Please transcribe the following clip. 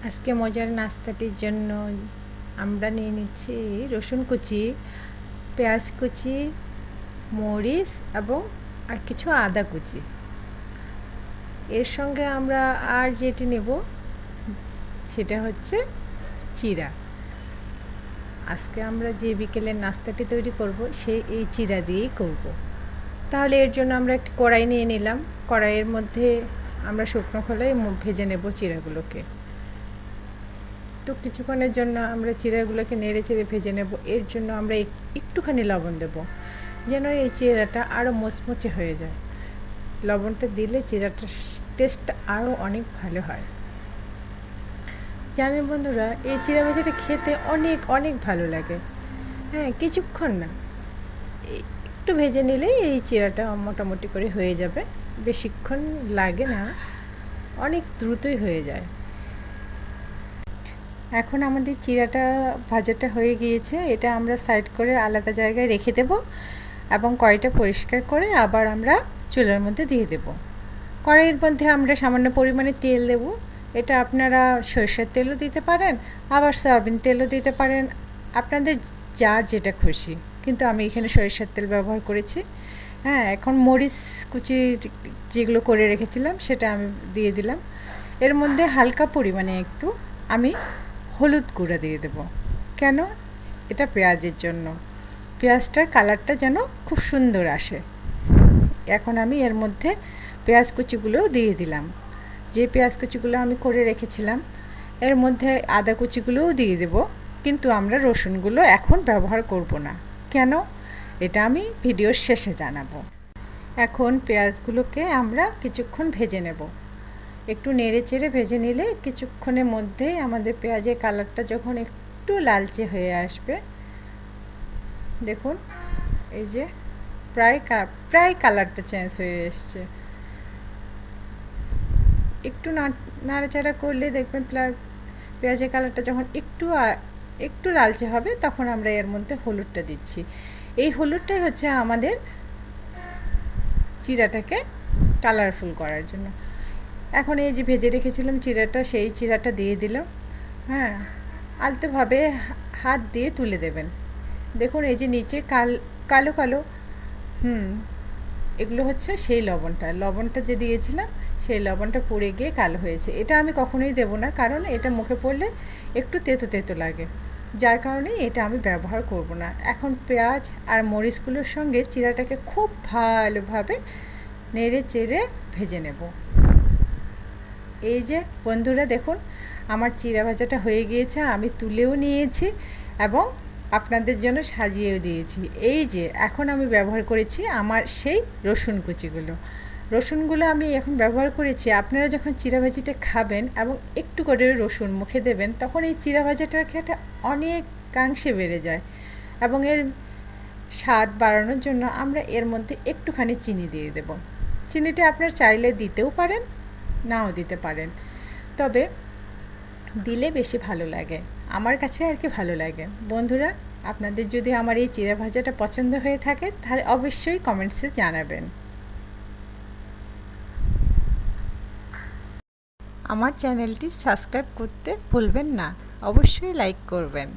আজকে মজার নাস্তাটির জন্য আমরা নিয়ে নিচ্ছি রসুন কুচি, পেঁয়াজ কুচি, মরিচ এবং আর কিছু আদা কুচি। এর সঙ্গে আমরা আর যেটি নেব সেটা হচ্ছে চিড়া। আজকে আমরা যে বিকেলের নাস্তাটি তৈরি করব এই চিড়া দিয়েই করব। তাহলে এর জন্য আমরা একটি কড়াই নিয়ে নিলাম। কড়াইয়ের মধ্যে আমরা শুকনো খোলায় ভেজে নেব চিড়াগুলোকে। তো কিছুক্ষণের জন্য আমরা চিড়াগুলোকে নেড়ে চেড়ে ভেজে নেব। এর জন্য আমরা একটুখানি লবণ দেব, যেন এই চিড়াটা আরও মচমচে হয়ে যায়। লবণটা দিলে চিড়াটার টেস্টটা আরও অনেক ভালো হয়। জানেন বন্ধুরা, এই চিড়া ভাজাটা খেতে অনেক অনেক ভালো লাগে। হ্যাঁ, কিছুক্ষণ না, একটু ভেজে নিলেই এই চিড়াটা মোটামুটি করে হয়ে যাবে। বেশিক্ষণ লাগে না, অনেক দ্রুতই হয়ে যায়। এখন আমাদের চিড়াটা ভাজাটা হয়ে গিয়েছে। এটা আমরা সাইড করে আলাদা জায়গায় রেখে দেব এবং কড়াইটা পরিষ্কার করে আবার আমরা চুলার মধ্যে দিয়ে দেব। কড়াইয়ের মধ্যে আমরা সামান্য পরিমাণে তেল দেব। এটা আপনারা সরষের তেলও দিতে পারেন, আবার সয়াবিন তেলও দিতে পারেন, আপনাদের যার যেটা খুশি। কিন্তু আমি এখানে সরিষার তেল ব্যবহার করেছি। হ্যাঁ, এখন মরিচ কুচি যেগুলো করে রেখেছিলাম সেটা আমি দিয়ে দিলাম। এর মধ্যে হালকা পরিমাণে একটু আমি হলুদ গুঁড়া দিয়ে দেব। কেন? এটা পেঁয়াজের জন্য, পেঁয়াজটার কালারটা যেন খুব সুন্দর আসে। এখন আমি এর মধ্যে পেঁয়াজ কুচিগুলোও দিয়ে দিলাম। যে পেঁয়াজ কুচিগুলো আমি করে রেখেছিলাম এর মধ্যে আদা কুচিগুলোও দিয়ে দেব, কিন্তু আমরা রসুনগুলো এখন ব্যবহার করব না। কেন? এটা আমি ভিডিওর শেষে জানাবো। এখন পেঁয়াজগুলোকে আমরা কিছুক্ষণ ভেজে নেব। একটু নেড়ে চেড়ে ভেজে নিলে কিছুক্ষণের মধ্যেই আমাদের পেঁয়াজের কালারটা যখন একটু লালচে হয়ে আসবে, দেখুন এই যে প্রায় কালারটা চেঞ্জ হয়ে এসছে। একটু নাড়াচাড়া করলে দেখবেন পেঁয়াজের কালারটা যখন একটু লালচে হবে, তখন আমরা এর মধ্যে হলুদটা দিচ্ছি। এই হলুদটাই হচ্ছে আমাদের চিড়াটাকে কালারফুল করার জন্য। এখন এই যে ভেজে রেখেছিলাম চিড়াটা, সেই চিড়াটা দিয়ে দিলাম। হ্যাঁ, আলতোভাবে হাত দিয়ে তুলে দেবেন। দেখুন এই যে নিচে কালো কালো, এগুলো হচ্ছে সেই লবণটা যে দিয়েছিলাম সেই লবণটা পুড়ে গিয়ে কালো হয়েছে। এটা আমি কখনোই দেব না, কারণ এটা মুখে পড়লে একটু তেতো তেতো লাগে, যার কারণে এটা আমি ব্যবহার করব না। এখন পেঁয়াজ আর মরিচগুলোর সঙ্গে চিড়াটাকে খুব ভালোভাবে নেড়ে চেড়ে ভেজে নেব। এই যে বন্ধুরা দেখুন, আমার চিড়া ভাজাটা হয়ে গিয়েছে। আমি তুলেও নিয়েছি এবং আপনাদের জন্য সাজিয়েও দিয়েছি। এই যে এখন আমি ব্যবহার করেছি আমার সেই রসুনগুলো আমি এখন ব্যবহার করেছি। আপনারা যখন চিড়া ভাজিটা খাবেন এবং একটু করে রসুন মুখে দেবেন, তখন এই চিড়া ভাজাটার খেতে অনেকাংশে বেড়ে যায়। এবং এর স্বাদ বাড়ানোর জন্য আমরা এর মধ্যে একটুখানি চিনি দিয়ে দেব। চিনিটা আপনারা চাইলে দিতেও পারেন, নাও দিতে পারেন, তবে দিলে বেশি ভালো লাগে, আমার কাছে আর কি ভালো লাগে। বন্ধুরা, আপনাদের যদি আমার এই চিড়া ভাজাটা পছন্দ হয়ে থাকে তাহলে অবশ্যই কমেন্টসে জানাবেন। আমার চ্যানেলটি সাবস্ক্রাইব করতে ভুলবেন না, অবশ্যই লাইক করবেন।